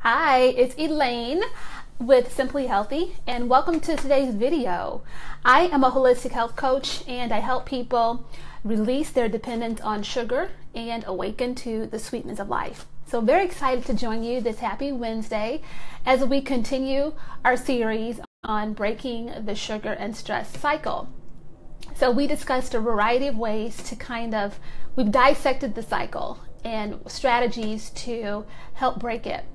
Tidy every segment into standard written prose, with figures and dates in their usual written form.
Hi, it's Elaine with Simply Healthy, and welcome to today's video. I am a holistic health coach, and I help people release their dependence on sugar and awaken to the sweetness of life. So very excited to join you this happy Wednesday as we continue our series on breaking the sugar and stress cycle. So we discussed a variety of ways to we've dissected the cycle and strategies to help break it.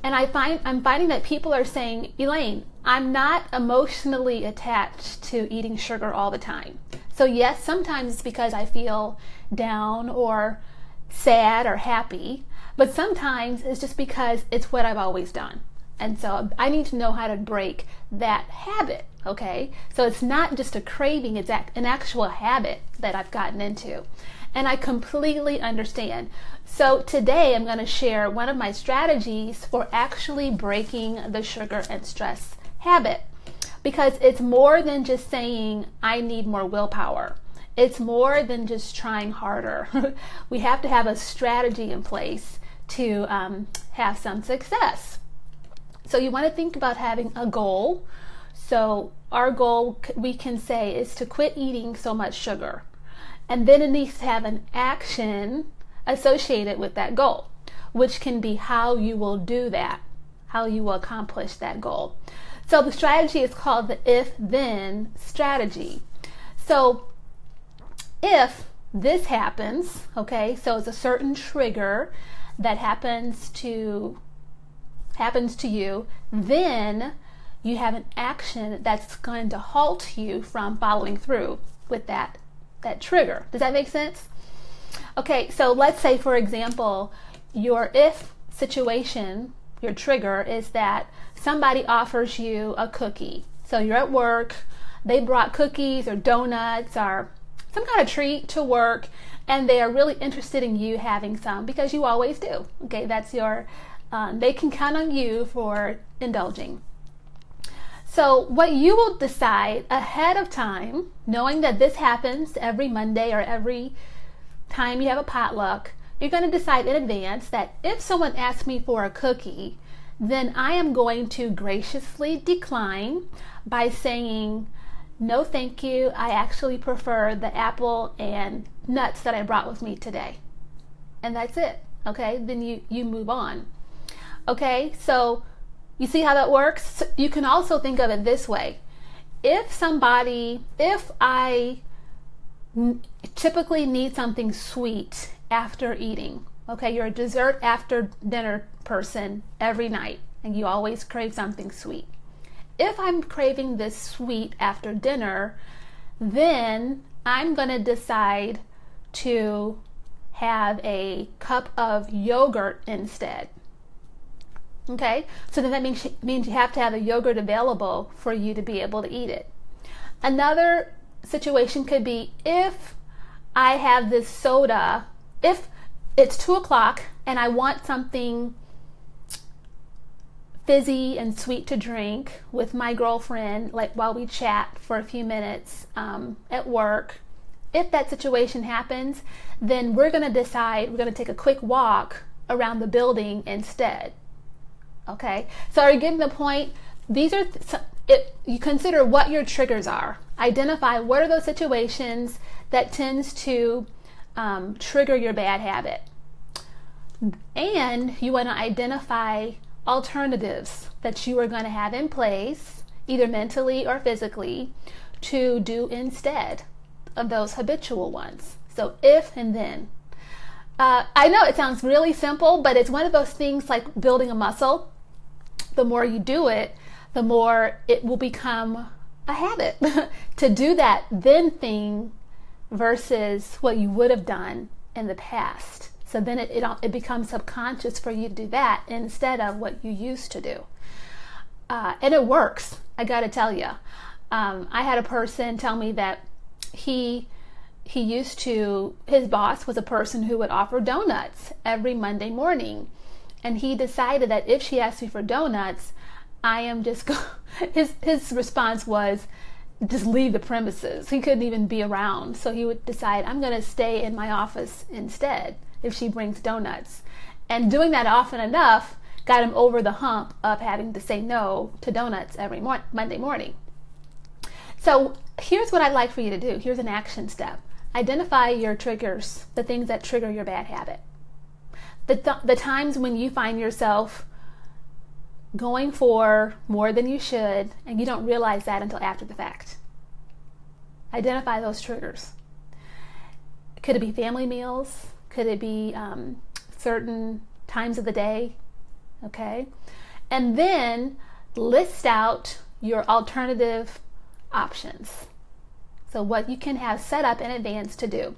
And I'm finding that people are saying, Elaine, I'm not emotionally attached to eating sugar all the time. So yes, sometimes it's because I feel down or sad or happy, but sometimes it's just because it's what I've always done. And so I need to know how to break that habit, okay? So it's not just a craving, it's an actual habit that I've gotten into. And I completely understand. So today I'm going to share one of my strategies for actually breaking the sugar and stress habit, because it's more than just saying I need more willpower. It's more than just trying harder. We have to have a strategy in place to have some success. So you want to think about having a goal. So our goal, we can say, is to quit eating so much sugar. And then it needs to have an action associated with that goal, which can be how you will do that, how you will accomplish that goal. So the strategy is called the if-then strategy. So if this happens, okay, so it's a certain trigger that happens to you, then you have an action that's going to halt you from following through with that trigger. Does that make sense? Okay, so let's say, for example, your if situation, your trigger is that somebody offers you a cookie. So you're at work, they brought cookies or donuts or some kind of treat to work, and they are really interested in you having some because you always do. Okay, that's they can count on you for indulging. So what you will decide ahead of time, knowing that this happens every Monday or every time you have a potluck, you're going to decide in advance that if someone asks me for a cookie, then I am going to graciously decline by saying, no thank you, I actually prefer the apple and nuts that I brought with me today. And that's it. Okay, then you move on. Okay, so you see how that works? You can also think of it this way. If I typically need something sweet after eating, okay, you're a dessert after dinner person every night and you always crave something sweet. If I'm craving this sweet after dinner, then I'm going to decide to have a cup of yogurt instead. Okay, so then that means you have to have the yogurt available for you to be able to eat it. Another situation could be if I have this soda, if it's 2 o'clock and I want something fizzy and sweet to drink with my girlfriend, like while we chat for a few minutes at work. If that situation happens, then we're going to decide we're going to take a quick walk around the building instead. Okay, so are you getting the point? These are you consider what your triggers are. Identify what are those situations that tends to trigger your bad habit, and you want to identify alternatives that you are going to have in place, either mentally or physically, to do instead of those habitual ones. So if and then. I know it sounds really simple, but it's one of those things like building a muscle. The more you do it, the more it will become a habit to do that then thing versus what you would have done in the past. So then it becomes subconscious for you to do that instead of what you used to do. And it works, I got to tell you. I had a person tell me that his boss was a person who would offer donuts every Monday morning. And he decided that if she asked me for donuts, I am just his response was, just leave the premises. He couldn't even be around. So he would decide, I'm going to stay in my office instead if she brings donuts. And doing that often enough, got him over the hump of having to say no to donuts every Monday morning. So here's what I'd like for you to do. Here's an action step. Identify your triggers, the things that trigger your bad habit. The times when you find yourself going for more than you should and you don't realize that until after the fact. Identify those triggers. Could it be family meals? Could it be certain times of the day? Okay. And then list out your alternative options. So what you can have set up in advance to do.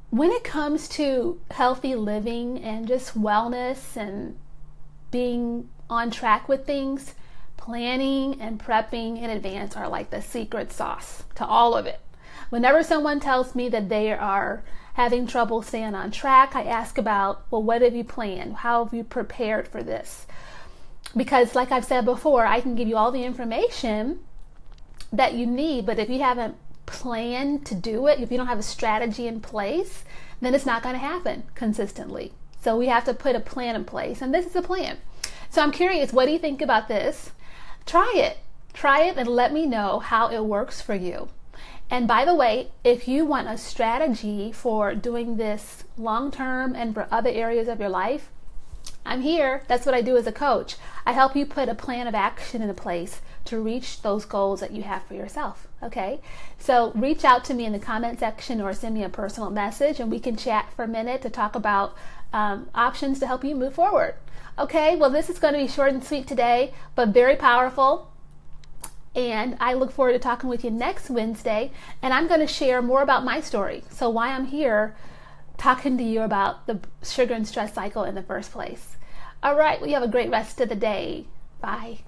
When it comes to healthy living and just wellness and being on track with things, planning and prepping in advance are like the secret sauce to all of it. Whenever someone tells me that they are having trouble staying on track, I ask about, well, what have you planned? How have you prepared for this? Because like I've said before, I can give you all the information that you need, but if you haven't planned to do it, if you don't have a strategy in place, then it's not going to happen consistently. So we have to put a plan in place, and this is a plan. So I'm curious, what do you think about this? Try it and let me know how it works for you. And by the way, if you want a strategy for doing this long term and for other areas of your life, I'm here. That's what I do as a coach. I help you put a plan of action into place to reach those goals that you have for yourself. Okay? So reach out to me in the comment section or send me a personal message and we can chat for a minute to talk about options to help you move forward. Okay? Well, this is going to be short and sweet today, but very powerful. And I look forward to talking with you next Wednesday. And I'm going to share more about my story. So why I'm here talking to you about the sugar and stress cycle in the first place. All right. Well, you have a great rest of the day. Bye.